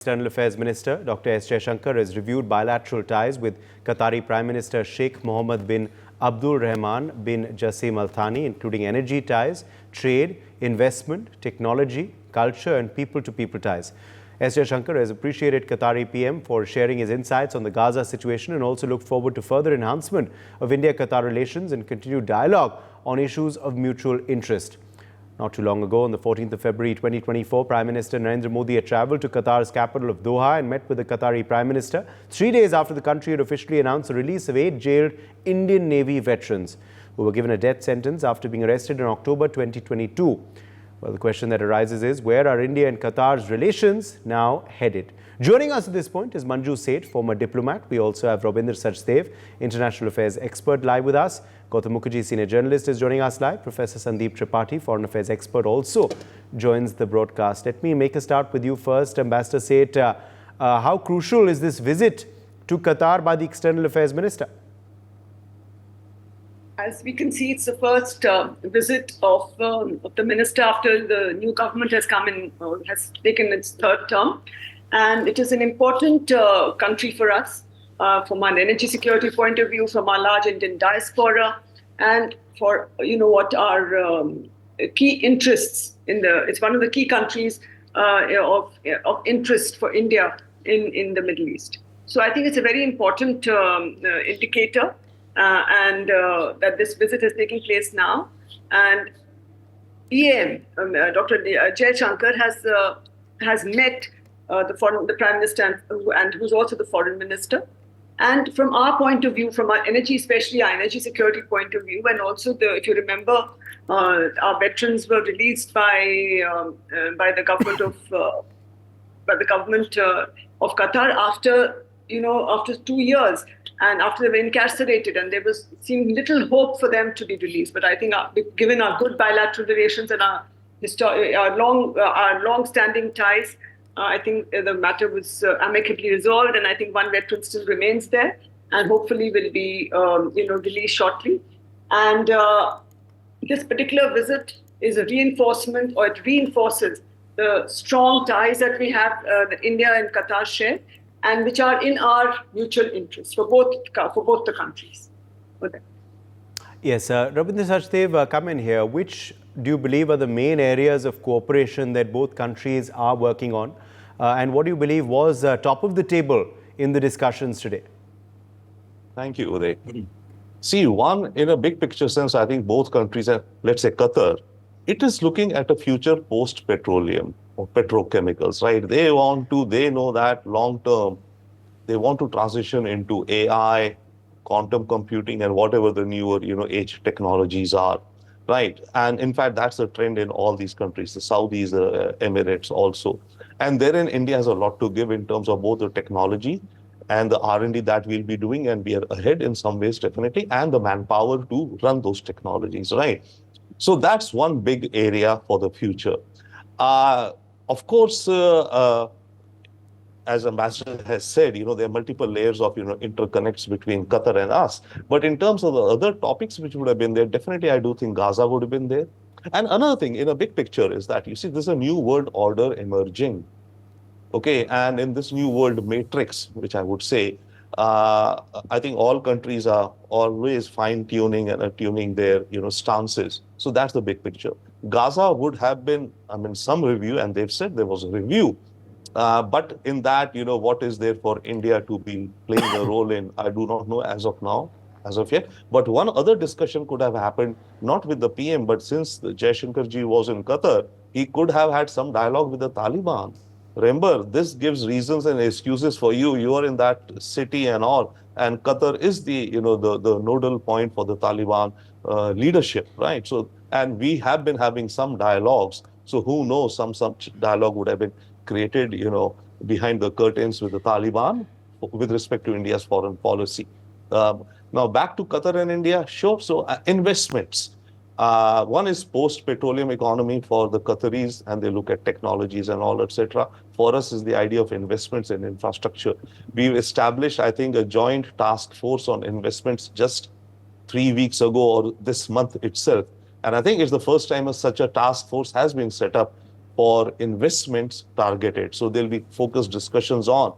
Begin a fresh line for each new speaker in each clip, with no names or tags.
External Affairs Minister Dr. S. Jaishankar has reviewed bilateral ties with Qatari Prime Minister Sheikh Mohammed bin Abdul Rahman bin Jassim Al Thani, including energy ties, trade, investment, technology, culture and people-to-people ties. S. Jaishankar has appreciated Qatari PM for sharing his insights on the Gaza situation and also looked forward to further enhancement of India-Qatar relations and continued dialogue on issues of mutual interest. Not too long ago, on the 14th of February 2024, Prime Minister Narendra Modi had travelled to Qatar's capital of Doha and met with the Qatari Prime Minister 3 days after the country had officially announced the release of 8 jailed Indian Navy veterans who were given a death sentence after being arrested in October 2022. Well, the question that arises is, where are India and Qatar's relations now headed? Joining us at this point is Manju Seth, former diplomat. We also have Robinder Sachdev, international affairs expert, live with us. Gautam Mukherjee, senior journalist, is joining us live. Professor Sandeep Tripathi, foreign affairs expert, also joins the broadcast. Let me make a start with you first, Ambassador Seth. How crucial is this visit to Qatar by the External Affairs Minister?
As we can see, it's the first visit of the minister after the new government has come in, has taken its third term. And it is an important country for us from an energy security point of view, from our large Indian diaspora, and for what our key interests in the. It's one of the key countries of interest for India in the Middle East. So I think it's a very important indicator, and that this visit is taking place now. And EAM, Dr. Jaishankar has met the Prime Minister and who's also the Foreign Minister. And from our point of view, from our energy, especially our energy security point of view, and also if you remember, our veterans were released by the government of Qatar after 2 years, and after they were incarcerated, and there seemed little hope for them to be released. But I think, given our good bilateral relations and our long-standing ties, I think the matter was amicably resolved, and I think one veteran still remains there, and hopefully will be, released shortly. And this particular visit is a reinforcement, or it reinforces the strong ties that we have, that India and Qatar share, and which are in our mutual interest for both the countries.
Yes, Robinder Sachdev, come in here. Which do you believe are the main areas of cooperation that both countries are working on? And what do you believe was top of the table in the discussions today?
Thank you, Uday. See, one, in a big picture sense, I think both countries, let's say Qatar, it is looking at a future post-petroleum or petrochemicals, right? They know that long term, they want to transition into AI, quantum computing, and whatever the newer, age technologies are, right? And in fact, that's a trend in all these countries, the Saudis, the Emirates also. And therein, India has a lot to give in terms of both the technology and the R&D that we'll be doing, and we are ahead in some ways, definitely, and the manpower to run those technologies, right? So that's one big area for the future. Of course, as Ambassador has said, there are multiple layers of, interconnects between Qatar and us. But in terms of the other topics which would have been there, definitely I do think Gaza would have been there. And another thing in a big picture is that, you see, there's a new world order emerging. Okay, and in this new world matrix, which I would say, I think all countries are always fine-tuning and attuning their, stances. So that's the big picture. Gaza would have been, some review, and they've said there was a review. But in that, what is there for India to be playing a role in, I do not know as of now, as of yet. But one other discussion could have happened, not with the PM, but since Jaishankar ji was in Qatar, he could have had some dialogue with the Taliban. Remember, this gives reasons and excuses for you. You are in that city and all. And Qatar is the, the nodal point for the Taliban leadership, right? So, and we have been having some dialogues. So who knows, some dialogue would have been created, behind the curtains with the Taliban with respect to India's foreign policy. Now back to Qatar and India, sure. So investments. One is post-petroleum economy for the Qataris, and they look at technologies and all, etc. For us is the idea of investments in infrastructure. We've established, I think, a joint task force on investments just 3 weeks ago or this month itself. And I think it's the first time such a task force has been set up for investments targeted. So there'll be focused discussions on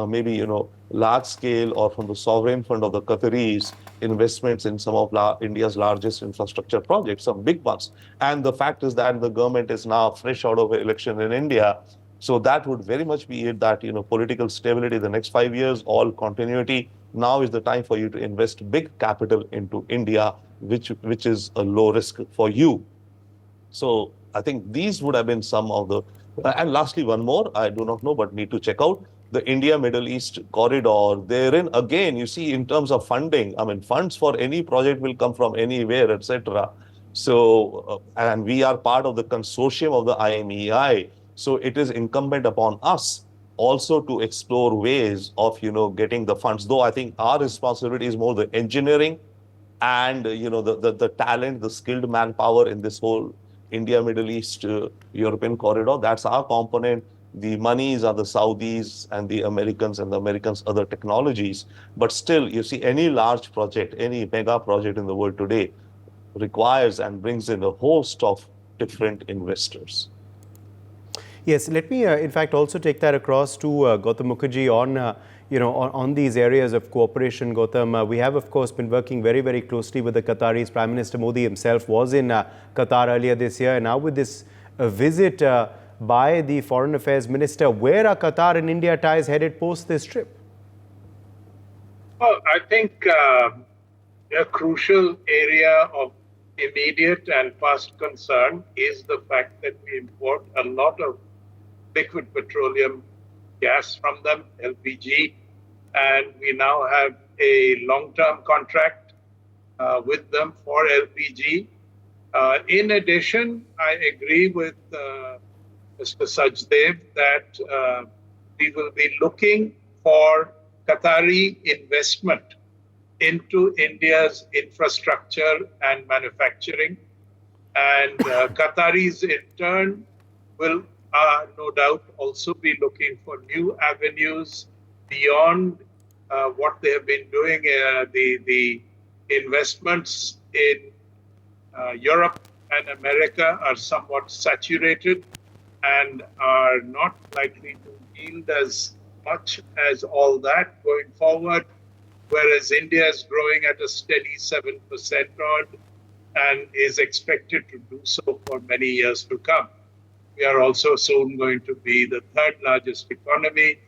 maybe, large scale or from the sovereign fund of the Qataris, investments in some of India's largest infrastructure projects, some big ones. And the fact is that the government is now fresh out of an election in India. So that would very much be it, that, political stability the next 5 years, all continuity. Now is the time for you to invest big capital into India, which is a low risk for you. So I think these would have been some of the, and lastly, one more, I do not know, but need to check out the India-Middle East corridor. Therein, again, you see, in terms of funding, I mean, funds for any project will come from anywhere, etc. So, and we are part of the consortium of the IMEI. So it is incumbent upon us also to explore ways of, getting the funds. Though I think our responsibility is more the engineering and, the talent, the skilled manpower in this whole India, Middle East, European corridor. That's our component. The monies are the Saudis and the Americans other technologies. But still, you see, any large project, any mega project in the world today requires and brings in a host of different investors.
Yes, let me in fact also take that across to Gautam Mukherjee on on these areas of cooperation. Gautam, we have of course been working very, very closely with the Qataris. Prime Minister Modi himself was in Qatar earlier this year, and now with this visit by the Foreign Affairs Minister, where are Qatar and India ties headed post this trip?
Well, I think a crucial area of immediate and first concern is the fact that we import a lot of liquid petroleum gas from them, LPG, and we now have a long-term contract with them for LPG. In addition, I agree with Mr. Sajdev that we will be looking for Qatari investment into India's infrastructure and manufacturing. And Qataris in turn will no doubt also be looking for new avenues beyond what they have been doing. The investments in Europe and America are somewhat saturated and are not likely to yield as much as all that going forward, whereas India is growing at a steady 7% odd and is expected to do so for many years to come. We are also soon going to be the third largest economy,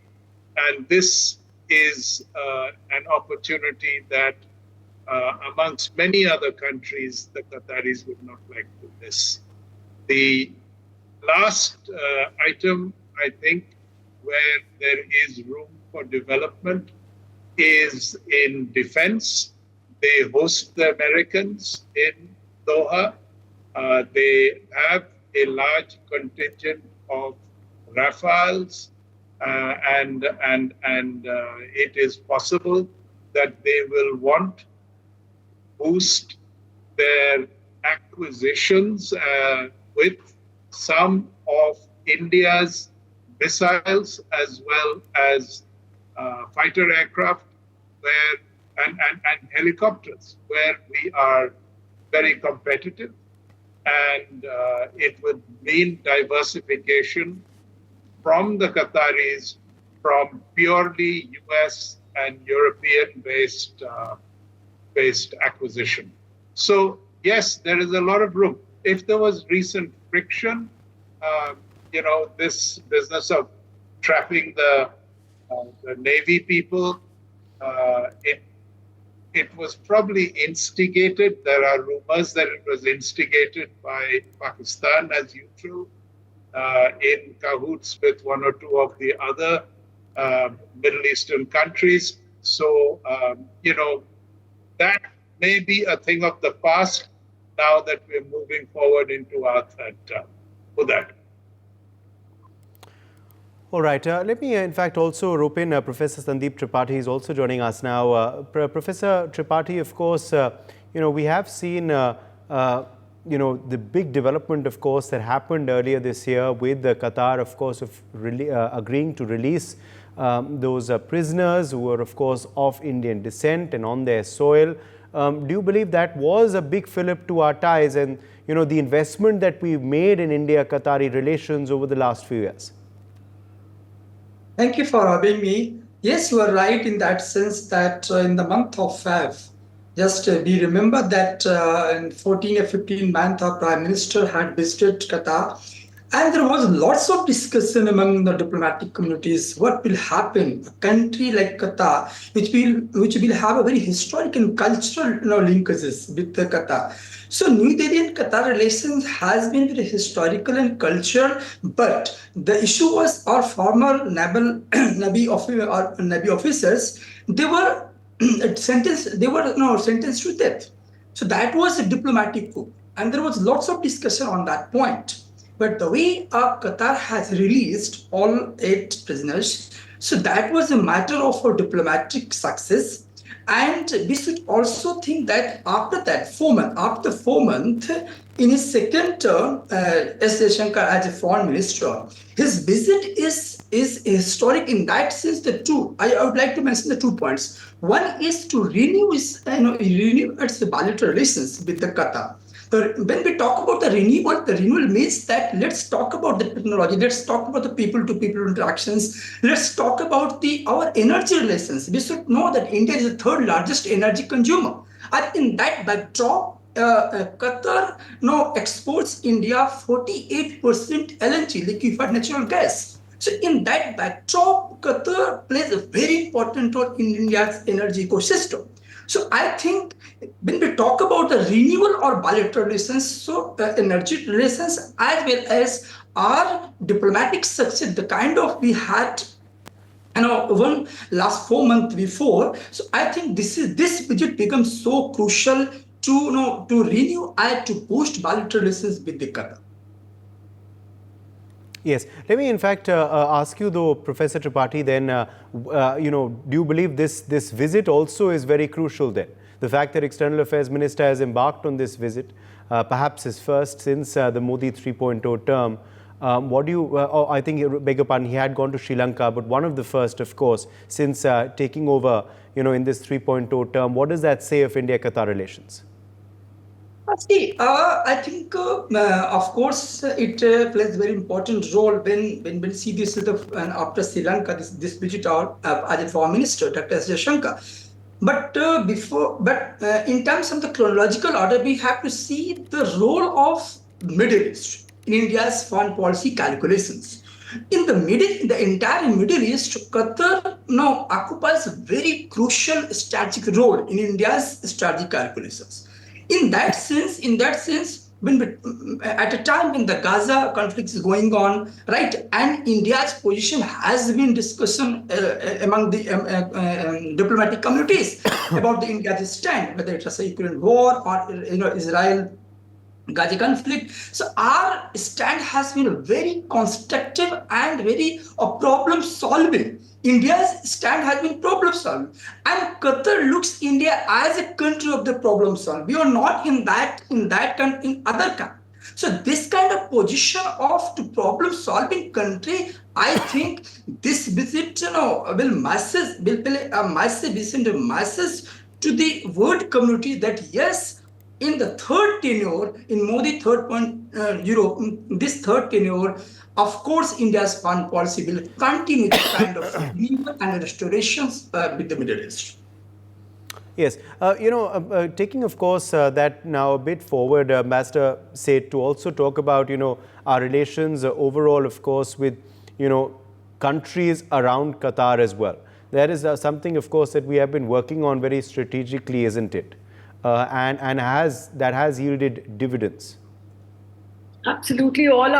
and this is an opportunity that amongst many other countries, the Qataris would not like to miss. The last item, I think, where there is room for development is in defense. They host the Americans in Doha. They have a large contingent of Rafales, and it is possible that they will want to boost their acquisitions with some of India's missiles as well as fighter aircraft and helicopters, where we are very competitive. And it would mean diversification from the Qataris from purely US and European-based acquisition. So yes, there is a lot of room. If there was recent friction, this business of trapping the Navy people, it was probably instigated. There are rumors that it was instigated by Pakistan as usual, in cahoots with one or two of the other Middle Eastern countries. So, that may be a thing of the past now that we're moving forward into our third term. For that.
All right. Let me, in fact, also rope in Professor Sandeep Tripathi is also joining us now. Professor Tripathi, of course, we have seen, the big development, of course, that happened earlier this year with Qatar, of course, of agreeing to release those prisoners who were, of course, of Indian descent and on their soil. Do you believe that was a big fillip to our ties and, the investment that we've made in India-Qatari relations over the last few years?
Thank you for having me. Yes, you are right in that sense that in the month of Feb, just we remember that in 14 or 15 month, our Prime Minister had visited Qatar, and there was lots of discussion among the diplomatic communities. What will happen? A country like Qatar, which will have a very historic and cultural linkages with the Qatar. So New Delhi and Qatar relations has been very historical and cultural, but the issue was our former naval Navy officers. They were sentenced. They were sentenced to death. So that was a diplomatic coup, and there was lots of discussion on that point. But the way Qatar has released all 8 prisoners, so that was a matter of a diplomatic success. And we should also think that after 4 months, in his second term, S. Jaishankar as a foreign minister, his visit is historic in that sense. I would like to mention the 2 points. One is to renew its bilateral relations with the Qatar. When we talk about the renewal means that let's talk about the technology, let's talk about the people-to-people interactions, let's talk about our energy relations. We should know that India is the 3rd largest energy consumer. And in that backdrop, Qatar now exports India 48% LNG, liquefied natural gas. So in that backdrop, Qatar plays a very important role in India's energy ecosystem. So I think when we talk about the renewal or bilateral relations, so energy relations as well as our diplomatic success, the kind of we had one last 4 months before. So I think this visit becomes so crucial to renew and to boost bilateral relations with the Qatar.
Yes. Let me, in fact, ask you, though, Professor Tripathi, then, do you believe this visit also is very crucial then? The fact that External Affairs Minister has embarked on this visit, perhaps his first since the Modi 3.0 term. What do you, I think, beg your pardon, he had gone to Sri Lanka, but one of the first, of course, since taking over, in this 3.0 term. What does that say of India-Qatar relations?
See, I think, of course, it plays a very important role when we see this after Sri Lanka, this visit out as a foreign minister, Dr. S. Jaishankar. But in terms of the chronological order, we have to see the role of Middle East in India's foreign policy calculations. In the entire Middle East, Qatar now occupies a very crucial strategic role in India's strategic calculations. In that sense, when at a time when the Gaza conflict is going on, right, and India's position has been discussed among the diplomatic communities about the India's stand, whether it was a Ukraine war or Israel-Gaza conflict. So our stand has been very constructive and very problem-solving. India's stand has been problem-solving, and Qatar looks India as a country of the problem-solving. We are not in other countries. So this kind of position of the problem-solving country, I think this visit, will play a massive message to the world community that yes, in the 3rd tenure, in Modi 3.0, this 3rd tenure, of course, India's foreign policy will continue the kind of renewal and restorations with the Middle East.
Yes. Taking, of course, that now a bit forward, Ambassador said to also talk about, our relations overall, of course, with, countries around Qatar as well. That is something, of course, that we have been working on very strategically, isn't it? And that has yielded dividends.
Absolutely. All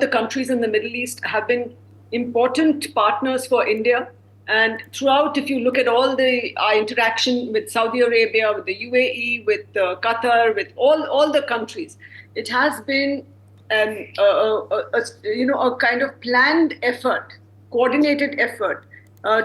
the countries in the Middle East have been important partners for India. And throughout, if you look at all our interaction with Saudi Arabia, with the UAE, with Qatar, with all the countries, it has been a kind of planned effort, coordinated effort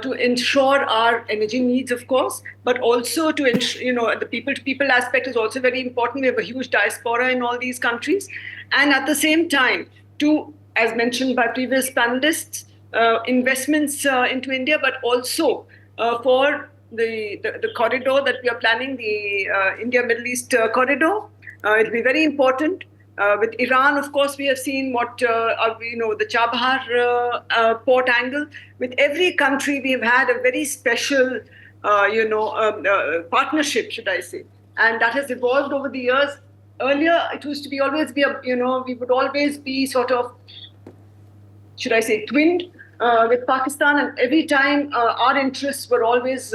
to ensure our energy needs, of course, but also to ensure, the people-to-people aspect is also very important. We have a huge diaspora in all these countries. And at the same time, to, as mentioned by previous panelists, investments into India, but also for the corridor that we are planning, the India-Middle East corridor. It'll be very important. With Iran, of course, we have seen what, the Chabahar port angle. With every country, we've had a very special, partnership, should I say. And that has evolved over the years. Earlier, it used to be always be, we would always be sort of, should I say, twinned with Pakistan. And every time our interests were always,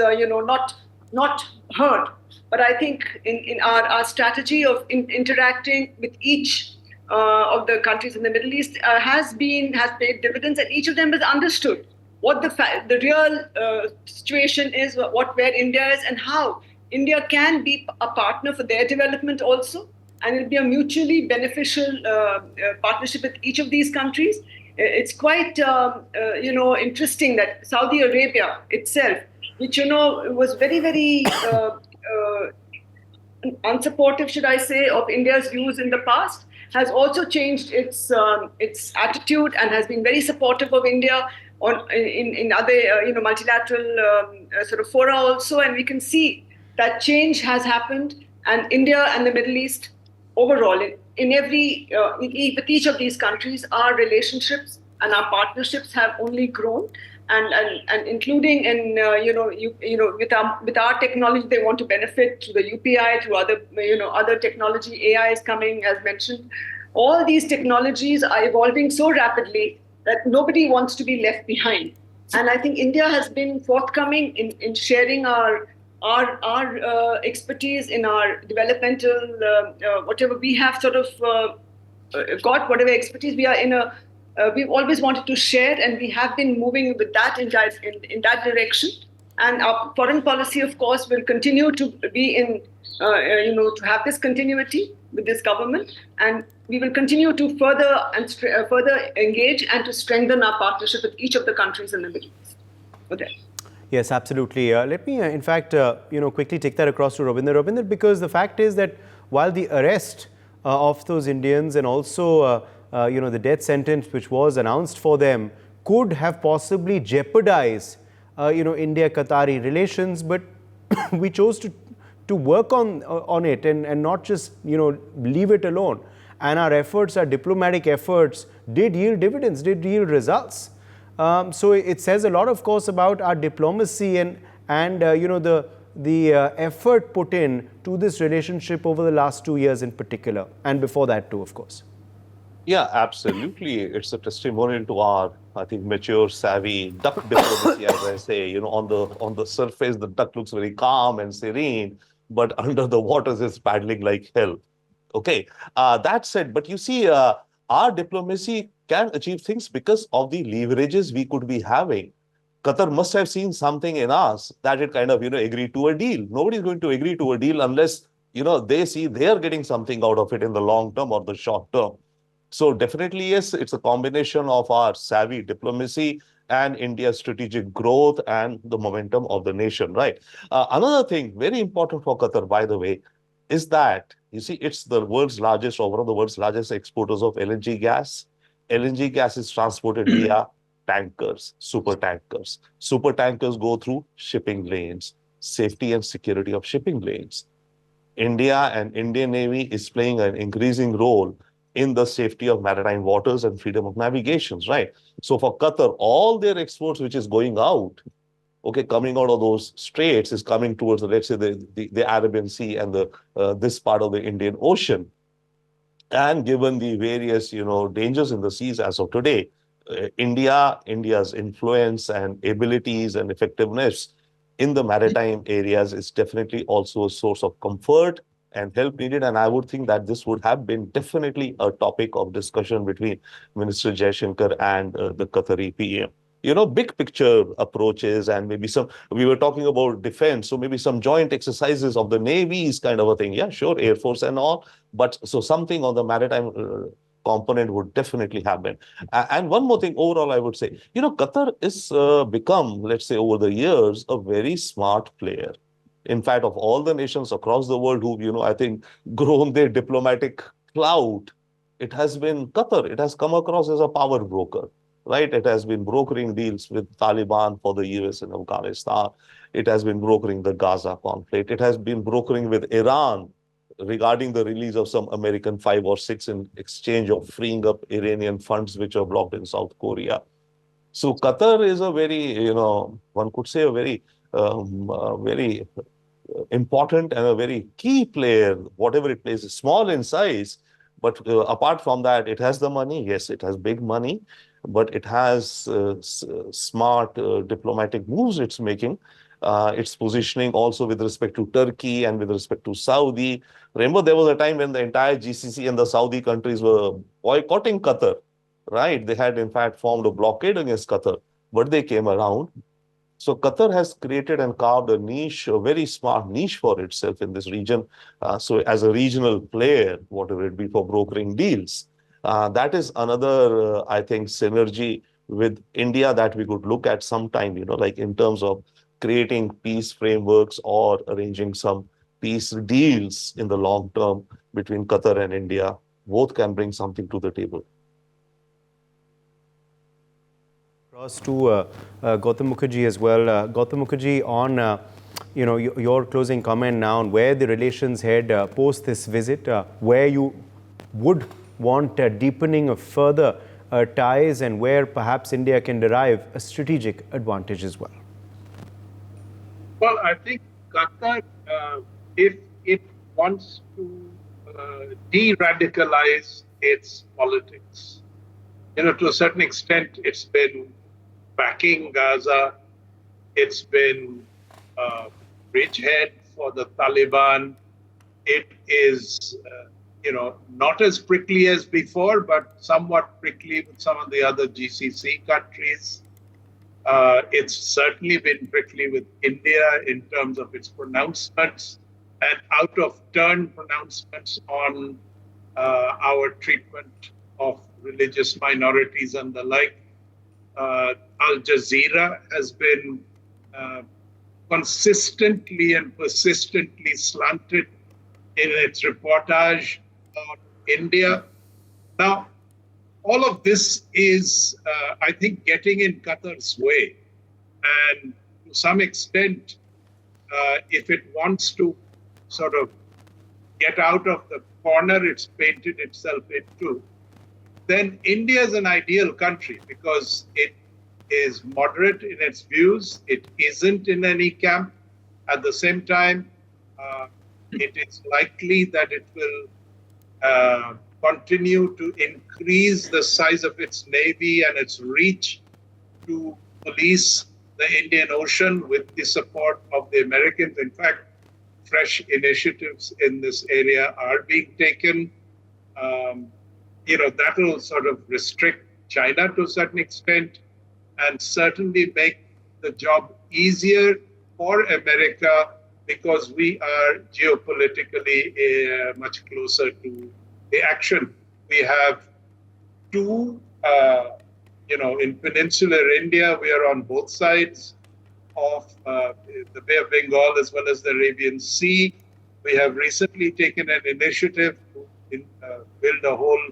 not heard. But I think in our strategy of interacting with each of the countries in the Middle East has paid dividends, and each of them has understood what the real situation is, where India is, and how India can be a partner for their development also, and it'll be a mutually beneficial partnership with each of these countries. It's quite interesting that Saudi Arabia itself, which was very, very unsupportive, should I say, of India's views in the past, has also changed its attitude and has been very supportive of India in other multilateral sort of fora also. And we can see that change has happened, and India and the Middle East overall, with each of these countries, our relationships and our partnerships have only grown. And including in with our technology, they want to benefit through the UPI, through other technology. AI is coming, as mentioned. All these technologies are evolving so rapidly that nobody wants to be left behind. And I think India has been forthcoming in sharing our expertise in our developmental whatever we have sort of got, whatever expertise we are in we've always wanted to share, and we have been moving with that in that direction. And our foreign policy, of course, will continue to be to have this continuity with this government, and we will continue to further engage and to strengthen our partnership with each of the countries in the Middle East. Okay.
Yes, absolutely. Let me, in fact, quickly take that across to Rabinder, because the fact is that while the arrest of those Indians and also the death sentence which was announced for them could have possibly jeopardized, India-Qatari relations, but we chose to work on it and not just, leave it alone. And our efforts, our diplomatic efforts did yield dividends, did yield results. So it says a lot, of course, about our diplomacy and the effort put in to this relationship over the last 2 years in particular, and before that too, of course.
Yeah, absolutely. It's a testimonial to our, I think, mature, savvy duck diplomacy, as I say. On the surface, the duck looks very calm and serene, but under the waters, it's paddling like hell. Okay. That said, but you see, our diplomacy can achieve things because of the leverages we could be having. Qatar must have seen something in us that it kind of, agreed to a deal. Nobody's going to agree to a deal unless, they see they're getting something out of it in the long term or the short term. So definitely, yes, it's a combination of our savvy diplomacy and India's strategic growth and the momentum of the nation, right? Another thing very important for Qatar, by the way, is that, you see, it's the world's largest or one of the world's largest exporters of LNG gas. LNG gas is transported via tankers, super tankers. Super tankers go through shipping lanes, safety and security of shipping lanes. India and Indian Navy is playing an increasing role in the safety of maritime waters and freedom of navigation, right? So for Qatar, all their exports which is going out, coming out of those straits is coming towards, let's say, the Arabian Sea and this part of the Indian Ocean. And given the various, dangers in the seas as of today, India's influence and abilities and effectiveness in the maritime areas is definitely also a source of comfort and help needed. And I would think that this would have been definitely a topic of discussion between Minister Jaishankar and the Qatari PM. Big picture approaches, and maybe we were talking about defense, so maybe some joint exercises of the navies kind of a thing. Yeah, sure, Air Force and all. But so something on the maritime component would definitely happen. And one more thing, overall, I would say, Qatar is become, let's say, over the years, a very smart player. In fact, of all the nations across the world who've, I think, grown their diplomatic clout, it has been Qatar. It has come across as a power broker. right? It has been brokering deals with Taliban for the US in Afghanistan. It has been brokering the Gaza conflict. It has been brokering with Iran regarding the release of some American 5 or 6 in exchange of freeing up Iranian funds which are blocked in South Korea. So Qatar is a very, one could say a very important and a very key player. Whatever it plays is small in size, but apart from that, it has the money. Yes, it has big money, but it has smart diplomatic moves it's making. Its positioning also with respect to Turkey and with respect to Saudi. Remember, there was a time when the entire GCC and the Saudi countries were boycotting Qatar, right? They had, in fact, formed a blockade against Qatar, but they came around. So Qatar has created and carved a niche, a very smart niche for itself in this region. So as a regional player, whatever it be for brokering deals, that is another, I think, synergy with India that we could look at sometime, like in terms of creating peace frameworks or arranging some peace deals in the long term between Qatar and India. Both can bring something to the table.
Across to Gautam Mukherjee as well. Gautam Mukherjee, on your closing comment now on where the relations head post this visit, where you would want a deepening of further ties and where perhaps India can derive a strategic advantage as well.
Well, I think Qatar, if it wants to de-radicalize its politics, to a certain extent, it's been backing Gaza. It's been a bridgehead for the Taliban. It is, not as prickly as before, but somewhat prickly with some of the other GCC countries. It's certainly been prickly with India in terms of its pronouncements and out-of-turn pronouncements on our treatment of religious minorities and the like. Al Jazeera has been consistently and persistently slanted in its reportage on India. Now, all of this is, I think, getting in Qatar's way. And to some extent, if it wants to sort of get out of the corner it's painted itself into, then India is an ideal country because it is moderate in its views. It isn't in any camp. At the same time, it is likely that it will continue to increase the size of its navy and its reach to police the Indian Ocean with the support of the Americans. In fact, fresh initiatives in this area are being taken. That will sort of restrict China to a certain extent and certainly make the job easier for America because we are geopolitically much closer to the action. We have two, in peninsular India, we are on both sides of the Bay of Bengal as well as the Arabian Sea. We have recently taken an initiative to build a whole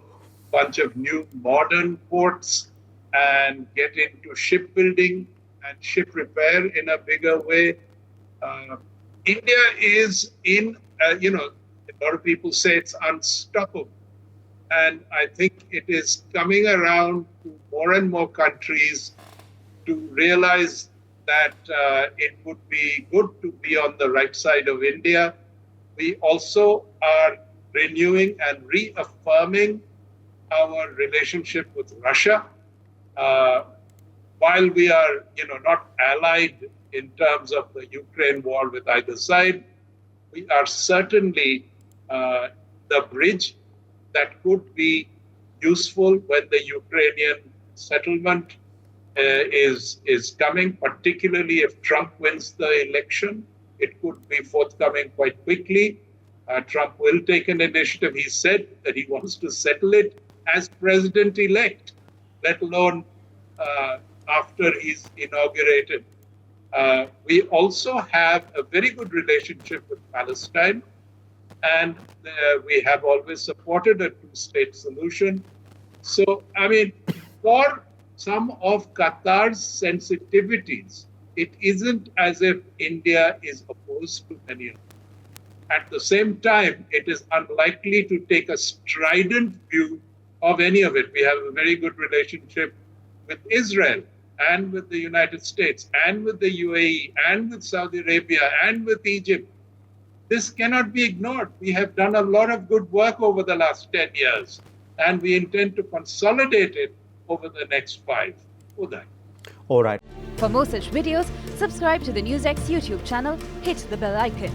bunch of new modern ports and get into shipbuilding and ship repair in a bigger way. India is in, a lot of people say it's unstoppable. And I think it is coming around to more and more countries to realize that it would be good to be on the right side of India. We also are renewing and reaffirming our relationship with Russia. While we are, not allied in terms of the Ukraine war with either side, we are certainly the bridge that could be useful when the Ukrainian settlement is coming, particularly if Trump wins the election. It could be forthcoming quite quickly. Trump will take an initiative. He said that he wants to settle it as president-elect, let alone after he's inaugurated. We also have a very good relationship with Palestine, and we have always supported a two-state solution. So, for some of Qatar's sensitivities, it isn't as if India is opposed to many of them. At the same time, it is unlikely to take a strident view of any of it. We have a very good relationship with Israel and with the United States and with the UAE and with Saudi Arabia and with Egypt. This cannot be ignored. We have done a lot of good work over the last 10 years, and we intend to consolidate it over the next 5. Uday.
All right.
For more such videos, subscribe to the NewsX YouTube channel, hit the bell icon.